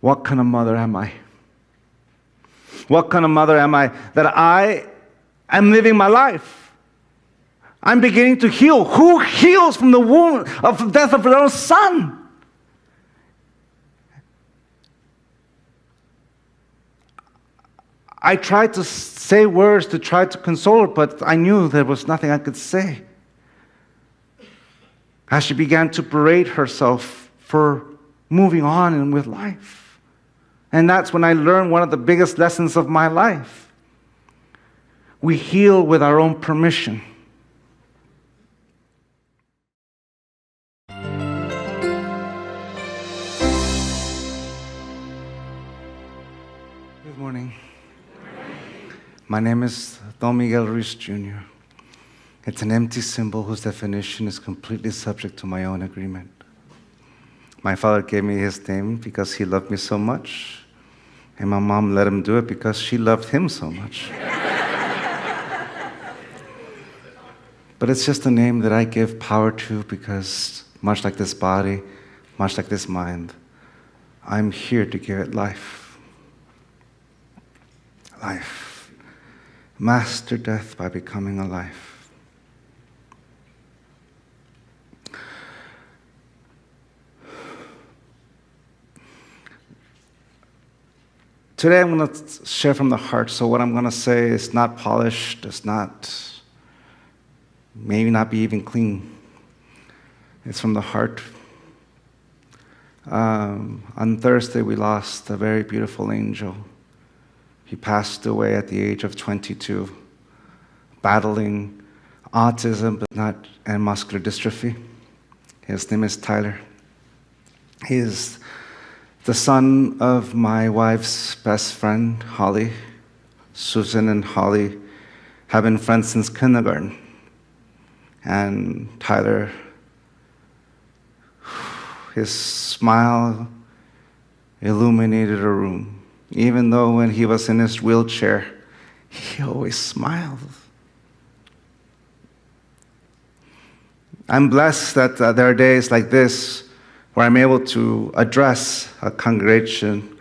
what kind of mother am I? What kind of mother am I that I am living my life? I'm beginning to heal. Who heals from the wound of the death of their own son? I tried to say words to try to console her, but I knew there was nothing I could say. As she began to berate herself for moving on and with life. And that's when I learned one of the biggest lessons of my life. We heal with our own permission. Good morning. My name is Don Miguel Ruiz Jr. It's an empty symbol whose definition is completely subject to my own agreement. My father gave me his name because he loved me so much, and my mom let him do it because she loved him so much. But it's just a name that I give power to because, much like this body, much like this mind, I'm here to give it life. Life. Master death by becoming alive. Today I'm going to share from the heart, so what I'm going to say is not polished, it's not, maybe not be even clean. It's from the heart. On Thursday we lost a very beautiful angel. He passed away at the age of 22, battling autism and muscular dystrophy. His name is Tyler. He is the son of my wife's best friend, Holly. Susan and Holly have been friends since kindergarten. And Tyler, his smile illuminated a room. Even though when he was in his wheelchair, he always smiled. I'm blessed that there are days like this where I'm able to address a congregation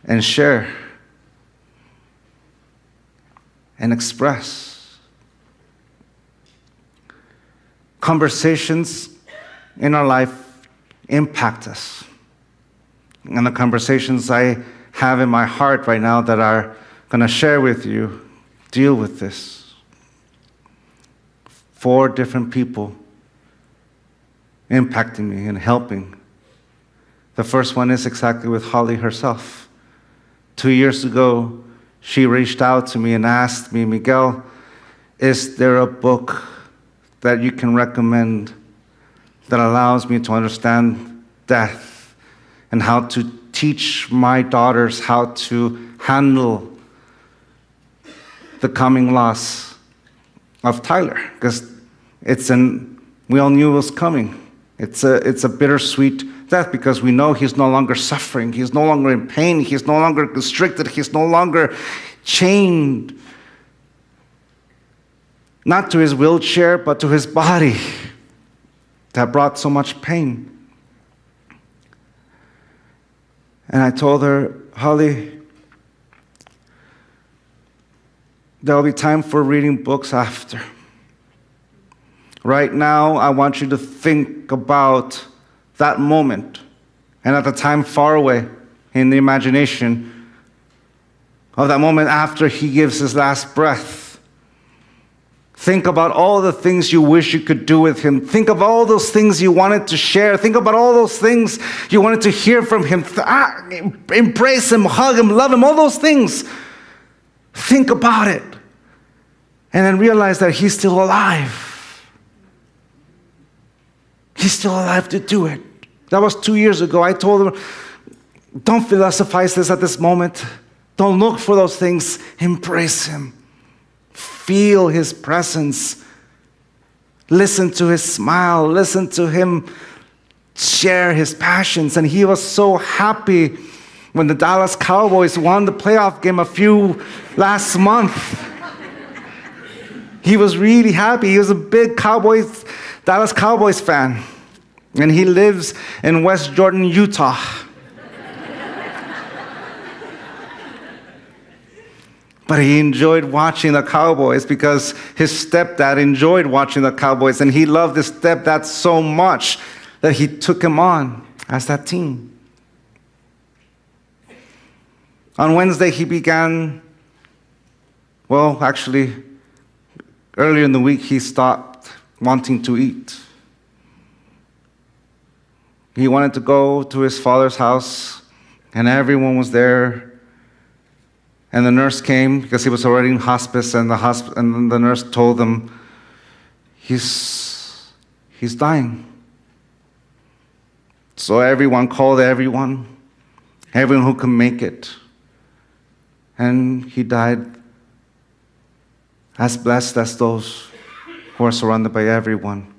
and share and express. Conversations in our life impact us. And the conversations I have in my heart right now that are going to share with you deal with this. 4 different people impacting me and helping. The first one is exactly with Holly herself. 2 years ago, she reached out to me and asked me, Miguel, is there a book that you can recommend that allows me to understand death and how to teach my daughters how to handle the coming loss of Tyler? Because we all knew it was coming. It's a bittersweet death because we know he's no longer suffering. He's no longer in pain. He's no longer constricted. He's no longer chained, not to his wheelchair, but to his body that brought so much pain. And I told her, Holly, there will be time for reading books after. Right now, I want you to think about that moment, and at the time far away in the imagination of that moment after he gives his last breath. Think about all the things you wish you could do with him. Think of all those things you wanted to share. Think about all those things you wanted to hear from him. Embrace him, hug him, love him, all those things. Think about it. And then realize that he's still alive. He's still alive to do it. That was 2 years ago. I told him, don't philosophize this at this moment. Don't look for those things. Embrace him. Feel his presence. Listen to his smile. Listen to him share his passions. And he was so happy when the Dallas Cowboys won the playoff game last month. He was really happy. He was a big Dallas Cowboys fan. And he lives in West Jordan, Utah. But he enjoyed watching the Cowboys because his stepdad enjoyed watching the Cowboys, and he loved his stepdad so much that he took him on as that team. On Wednesday, he began, earlier in the week, he stopped wanting to eat. He wanted to go to his father's house, and everyone was there. And the nurse came because he was already in hospice, and the nurse told him, he's dying. So everyone called everyone who could make it. And he died as blessed as those who are surrounded by everyone.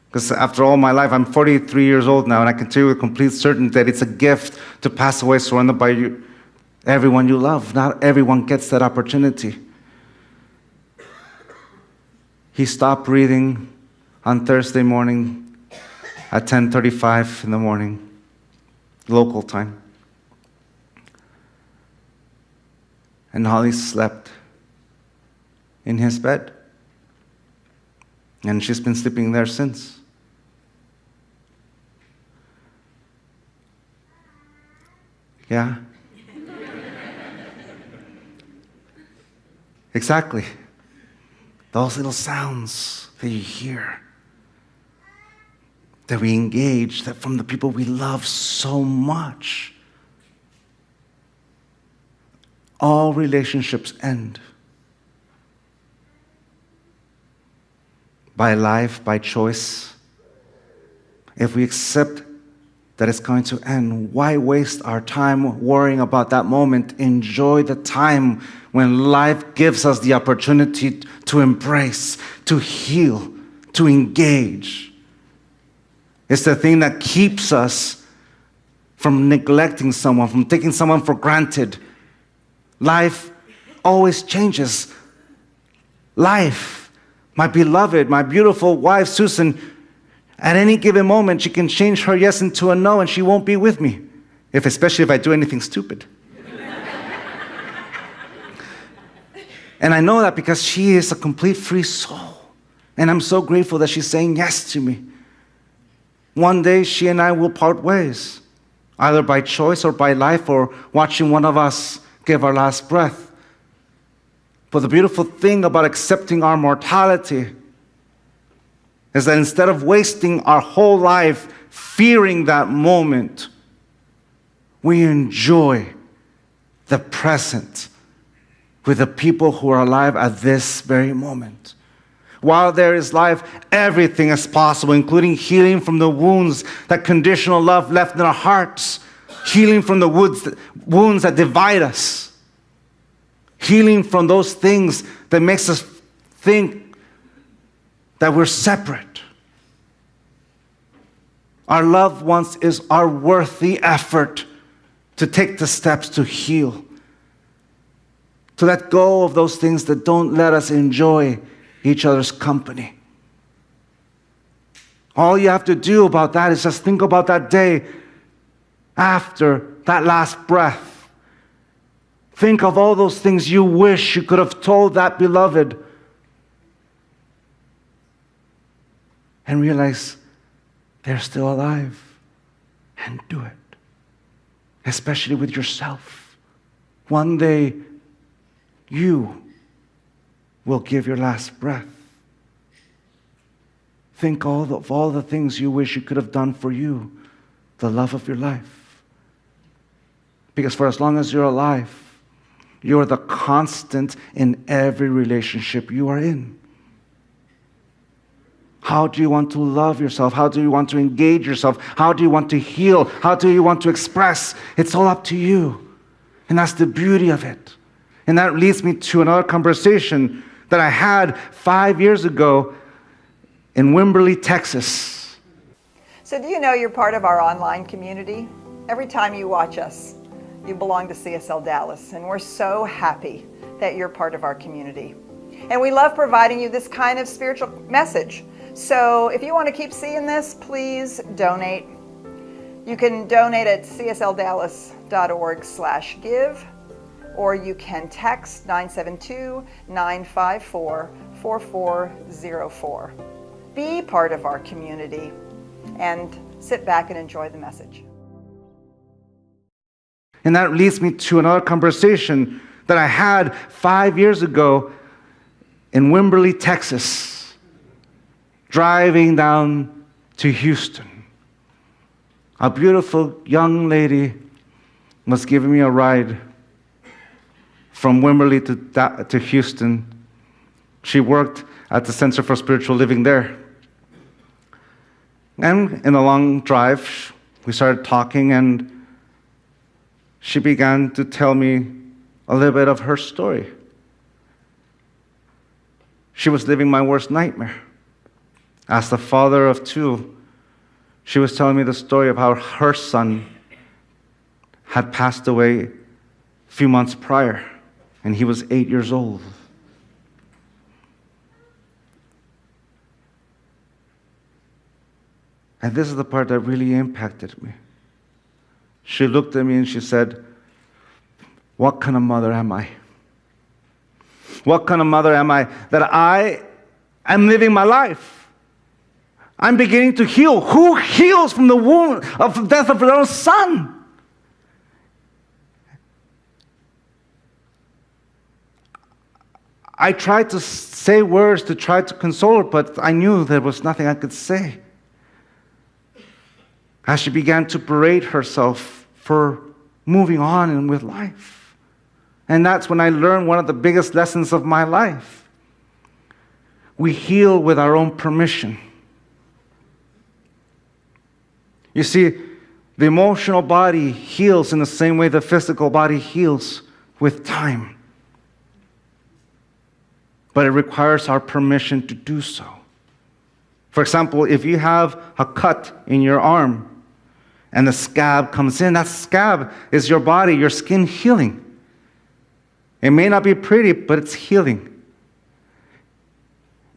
Because after all my life, I'm 43 years old now, and I can tell you with complete certainty that it's a gift to pass away surrounded by everyone you love. Not everyone gets that opportunity. He stopped breathing on Thursday morning at 10:35 in the morning, local time. And Holly slept in his bed. And she's been sleeping there since. Yeah? Exactly. Those little sounds that you hear, that we engage, that from the people we love so much. All relationships end. By life, by choice. If we accept that it's going to end, why waste our time worrying about that moment? Enjoy the time when life gives us the opportunity to embrace, to heal, to engage. It's the thing that keeps us from neglecting someone, from taking someone for granted. Life always changes. Life, my beloved, my beautiful wife, Susan, at any given moment, she can change her yes into a no, and she won't be with me, especially if I do anything stupid. And I know that because she is a complete free soul. And I'm so grateful that she's saying yes to me. One day, she and I will part ways, either by choice or by life, or watching one of us give our last breath. But the beautiful thing about accepting our mortality is that instead of wasting our whole life fearing that moment, we enjoy the present with the people who are alive at this very moment. While there is life, everything is possible, including healing from the wounds that conditional love left in our hearts, healing from the wounds that divide us, healing from those things that makes us think that we're separate. Our loved ones is our worthy effort to take the steps to heal, to let go of those things that don't let us enjoy each other's company. All you have to do about that is just think about that day after that last breath. Think of all those things you wish you could have told that beloved, and realize they're still alive, and do it. Especially with yourself. One day, you will give your last breath. Think of all the things you wish you could have done for you, the love of your life. Because for as long as you're alive, you are the constant in every relationship you are in. How do you want to love yourself? How do you want to engage yourself? How do you want to heal? How do you want to express? It's all up to you. And that's the beauty of it. And that leads me to another conversation that I had 5 years ago in Wimberley, Texas. So do you know you're part of our online community? Every time you watch us, you belong to CSL Dallas, and we're so happy that you're part of our community. And we love providing you this kind of spiritual message. So if you want to keep seeing this, please donate. You can donate at csldallas.org/give. or you can text 972-954-4404. Be part of our community and sit back and enjoy the message. And that leads me to another conversation that I had 5 years ago in Wimberley, Texas, driving down to Houston. A beautiful young lady was giving me a ride from Wimberley to Houston. She worked at the Center for Spiritual Living there. And in a long drive, we started talking, and she began to tell me a little bit of her story. She was living my worst nightmare. As the father of two, she was telling me the story of how her son had passed away a few months prior, and he was 8 years old. And this is the part that really impacted me. She looked at me and she said, "What kind of mother am I? What kind of mother am I that I am living my life? I'm beginning to heal. Who heals from the wound of the death of their own son?" I tried to say words to try to console her, but I knew there was nothing I could say. As she began to berate herself for moving on and with life. And that's when I learned one of the biggest lessons of my life. We heal with our own permission. You see, the emotional body heals in the same way the physical body heals, with time. But it requires our permission to do so. For example, if you have a cut in your arm and the scab comes in, that scab is your body, your skin healing. It may not be pretty, but it's healing.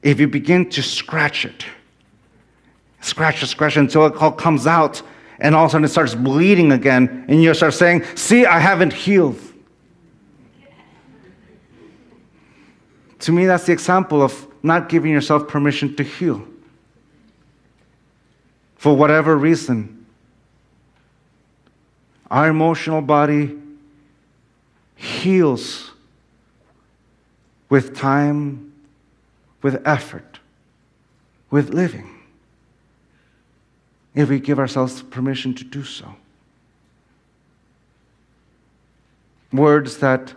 If you begin to scratch it until it all comes out, and all of a sudden it starts bleeding again, and you start saying, "See, I haven't healed." To me, that's the example of not giving yourself permission to heal. For whatever reason, our emotional body heals with time, with effort, with living, if we give ourselves permission to do so. Words that,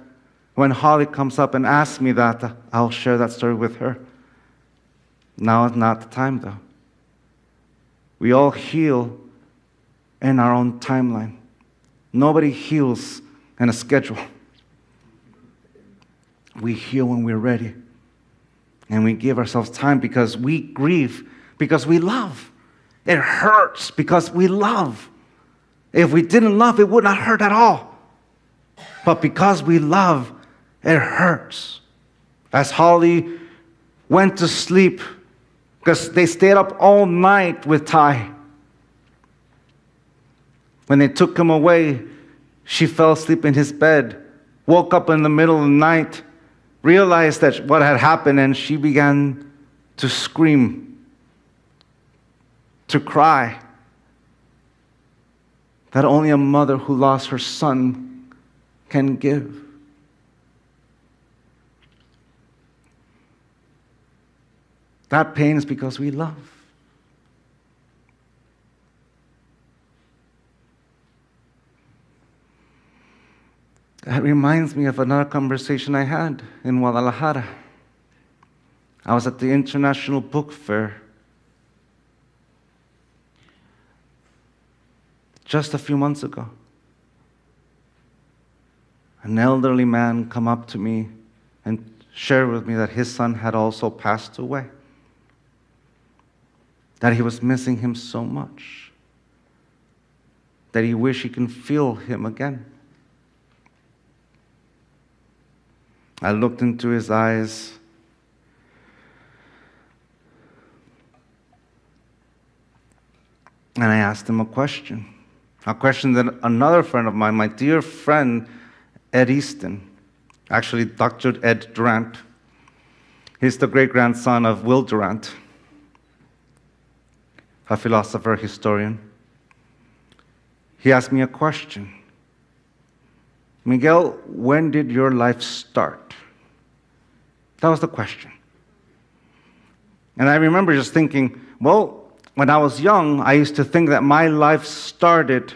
when Holly comes up and asks me that, I'll share that story with her. Now is not the time, though. We all heal in our own timeline. Nobody heals in a schedule. We heal when we're ready. And we give ourselves time because we grieve, because we love. It hurts because we love. If we didn't love, it would not hurt at all. But because we love, it hurts. As Holly went to sleep, because they stayed up all night with Ty. When they took him away, she fell asleep in his bed, woke up in the middle of the night, realized that what had happened, and she began to scream, to cry, that only a mother who lost her son can give. That pain is because we love. That reminds me of another conversation I had in Guadalajara. I was at the International Book Fair just a few months ago. An elderly man come up to me and share with me that his son had also passed away, that he was missing him so much, that he wished he can feel him again. I looked into his eyes, and I asked him a question that another friend of mine, my dear friend Ed Easton, actually Dr. Ed Durant. He's the great-grandson of Will Durant, a philosopher, historian. He asked me a question. Miguel, when did your life start? That was the question. And I remember just thinking, well, when I was young, I used to think that my life started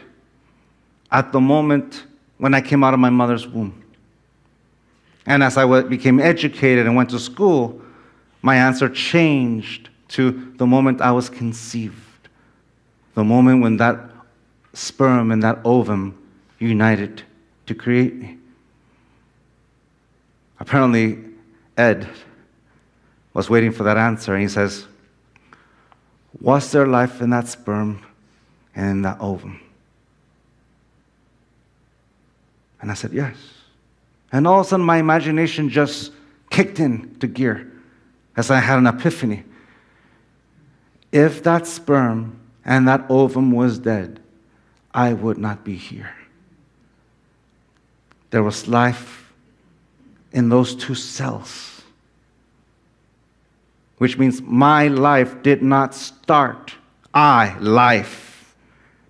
at the moment when I came out of my mother's womb. And as I became educated and went to school, my answer changed to the moment I was conceived, the moment when that sperm and that ovum united to create me. Apparently, Ed was waiting for that answer, and he says, was there life in that sperm and in that ovum? And I said, yes. And all of a sudden, my imagination just kicked into gear as I had an epiphany. If that sperm and that ovum was dead, I would not be here. There was life in those two cells, which means my life did not start. Life,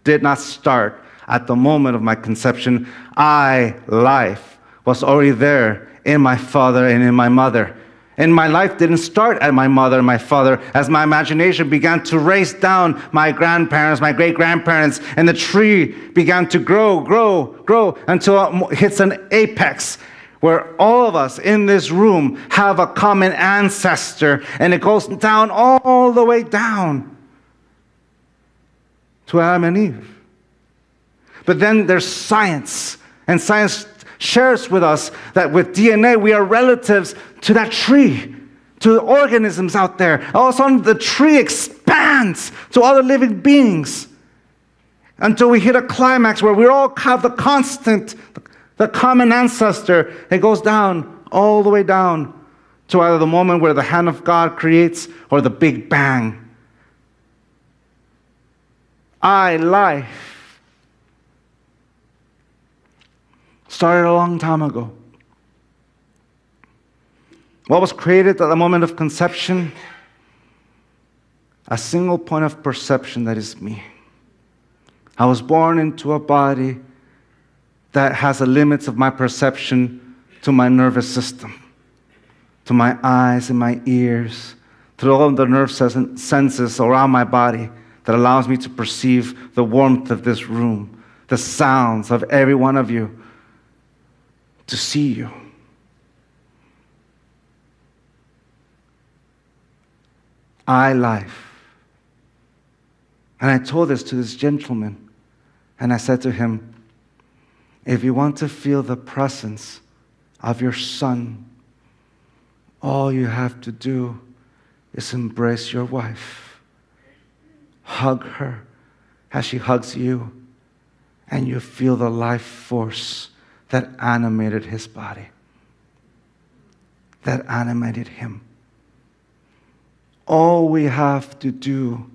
did not start at the moment of my conception. Life, was already there in my father and in my mother. And my life didn't start at my mother and my father as my imagination began to race down my grandparents, my great-grandparents, and the tree began to grow until it hits an apex where all of us in this room have a common ancestor, and it goes down all the way down to Adam and Eve. But then there's science, and science shares with us that with DNA, we are relatives to that tree, to the organisms out there. All of a sudden, the tree expands to other living beings until we hit a climax where we all have the constant, the common ancestor. It goes down, all the way down to either the moment where the hand of God creates or the Big Bang. Life, started a long time ago. What was created at the moment of conception? A single point of perception, that is me. I was born into a body that has the limits of my perception to my nervous system, to my eyes and my ears, to all of the nerve senses around my body that allows me to perceive the warmth of this room, the sounds of every one of you, to see you. Life. And I told this to this gentleman, and I said to him, if you want to feel the presence of your son, all you have to do is embrace your wife. Hug her as she hugs you, and you feel the life force that animated his body, that animated him. All we have to do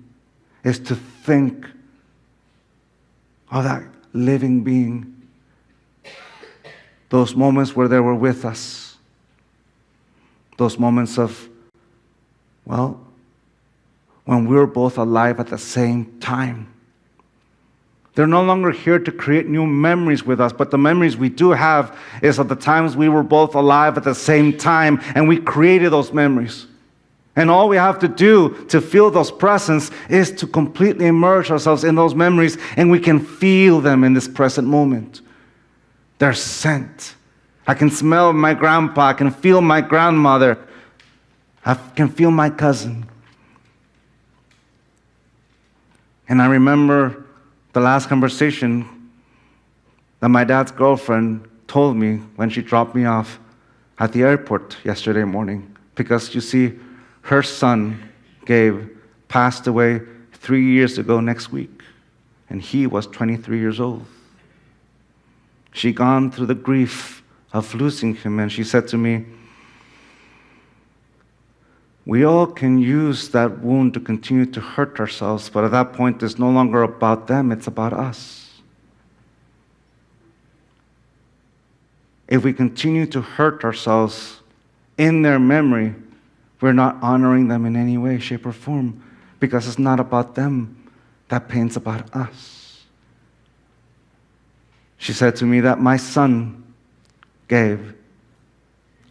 is to think of that living being, those moments where they were with us, those moments of, well, when we were both alive at the same time. They're no longer here to create new memories with us, but the memories we do have is of the times we were both alive at the same time, and we created those memories. And all we have to do to feel those presence is to completely immerse ourselves in those memories, and we can feel them in this present moment. Their scent. I can smell my grandpa, I can feel my grandmother, I can feel my cousin. And I remember the last conversation that my dad's girlfriend told me when she dropped me off at the airport yesterday morning. Because you see, her son, Gabe, passed away 3 years ago next week, and he was 23 years old. She'd gone through the grief of losing him, and she said to me, we all can use that wound to continue to hurt ourselves, but at that point, it's no longer about them, it's about us. If we continue to hurt ourselves in their memory, we're not honoring them in any way, shape, or form, because it's not about them. That pain's about us. She said to me that my son, Gabe,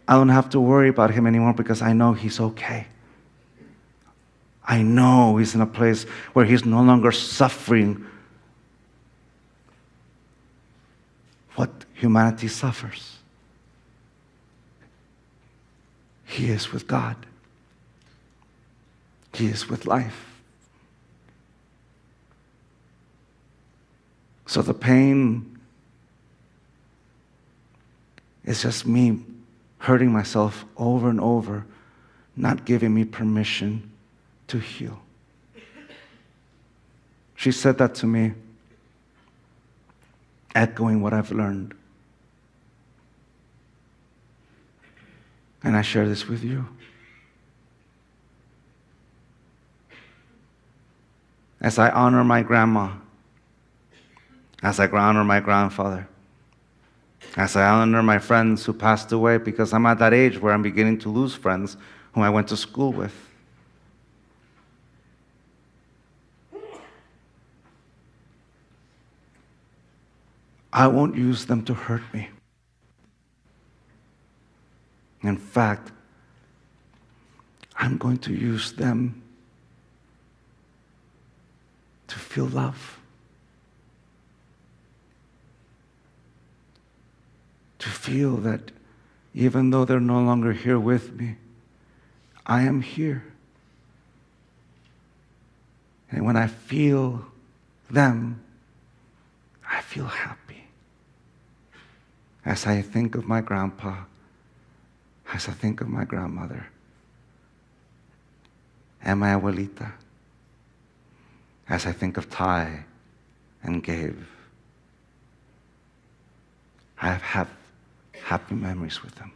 I don't have to worry about him anymore because I know he's okay. I know he's in a place where he's no longer suffering what humanity suffers. He is with God. He is with life. So the pain is just me hurting myself over and over, not giving me permission to heal. She said that to me, echoing what I've learned. And I share this with you. As I honor my grandma, as I honor my grandfather, as I honor my friends who passed away, because I'm at that age where I'm beginning to lose friends whom I went to school with. I won't use them to hurt me. In fact, I'm going to use them to feel love. To feel that even though they're no longer here with me, I am here. And when I feel them, I feel happy. As I think of my grandpa, as I think of my grandmother, and my abuelita, as I think of Ty and Gabe, I have happy memories with them.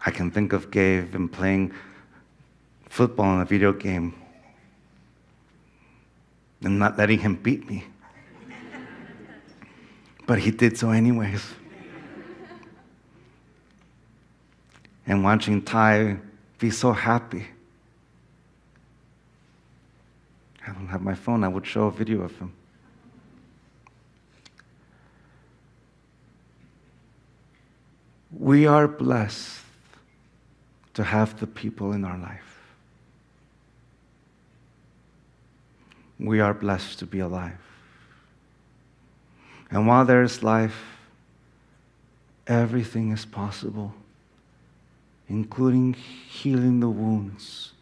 I can think of Gabe and playing football in a video game and not letting him beat me. But he did so anyways. And watching Ty be so happy. I don't have my phone, I would show a video of him. We are blessed to have the people in our life. We are blessed to be alive. And while there is life, everything is possible, including healing the wounds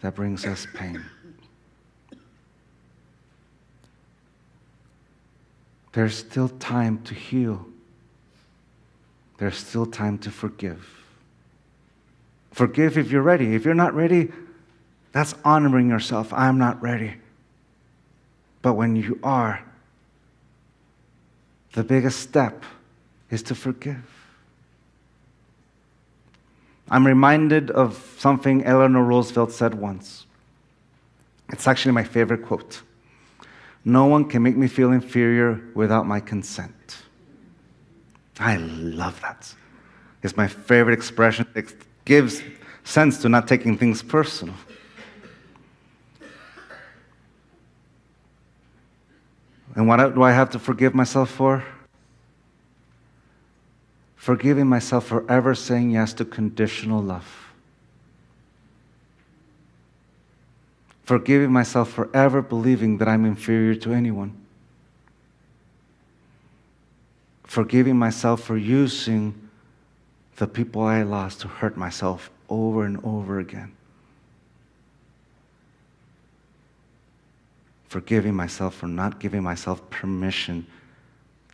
that brings us pain. There's still time to heal. There's still time to forgive. Forgive if you're ready. If you're not ready, that's honoring yourself. I'm not ready. But when you are, the biggest step is to forgive. I'm reminded of something Eleanor Roosevelt said once. It's actually my favorite quote. No one can make me feel inferior without my consent. I love that. It's my favorite expression. It gives sense to not taking things personal. And what do I have to forgive myself for? Forgiving myself for ever saying yes to conditional love. Forgiving myself for ever believing that I'm inferior to anyone. Forgiving myself for using the people I lost to hurt myself over and over again. Forgiving myself for not giving myself permission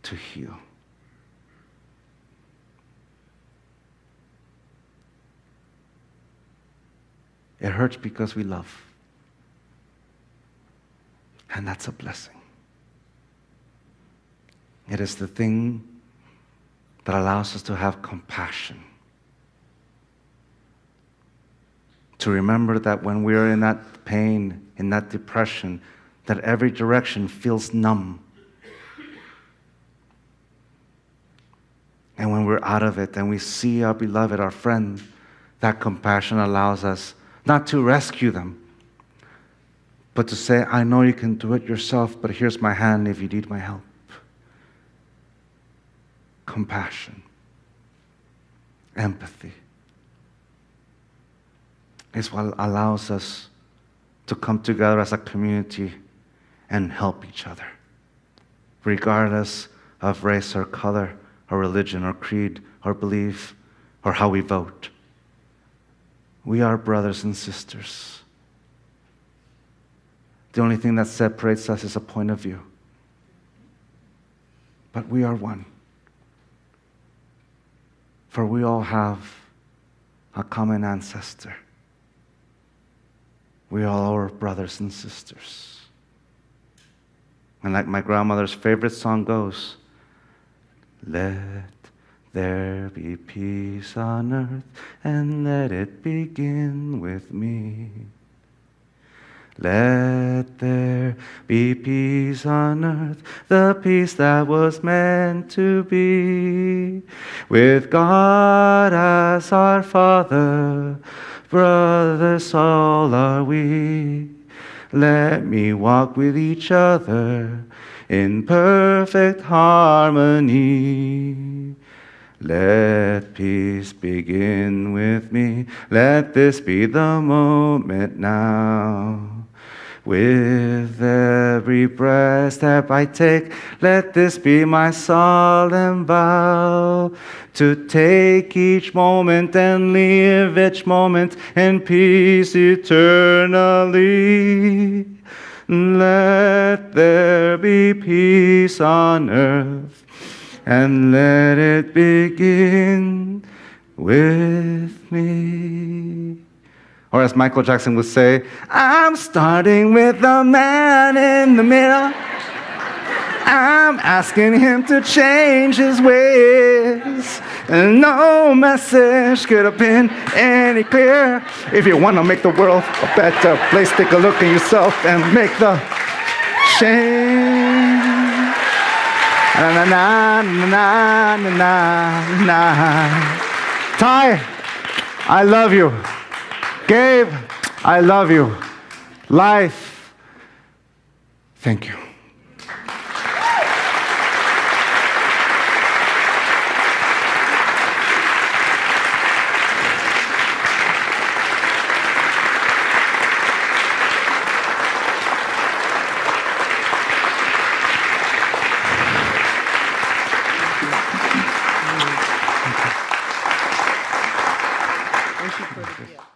to heal. It hurts because we love. And that's a blessing. It is the thing that allows us to have compassion. To remember that when we're in that pain, in that depression, that every direction feels numb. And when we're out of it and we see our beloved, our friend, that compassion allows us not to rescue them, but to say, I know you can do it yourself, but here's my hand if you need my help. Compassion, empathy is what allows us to come together as a community and help each other, regardless of race or color or religion or creed or belief or how we vote. We are brothers and sisters. The only thing that separates us is a point of view. But we are one. For we all have a common ancestor. We all are brothers and sisters. And like my grandmother's favorite song goes, let there be peace on earth, and let it begin with me. Let there be peace on earth, the peace that was meant to be. With God as our Father, brothers all are we. Let me walk with each other in perfect harmony. Let peace begin with me. Let this be the moment now. With every breath step I take, let this be my solemn vow, to take each moment and live each moment in peace eternally. Let there be peace on earth, and let it begin with me. Or as Michael Jackson would say, I'm starting with the man in the middle. I'm asking him to change his ways. And no message could have been any clearer. If you want to make the world a better place, take a look at yourself and make the change. Na na na na na na. Ty, I love you. Gabe, I love you. Life, thank you. Thank you for the gift.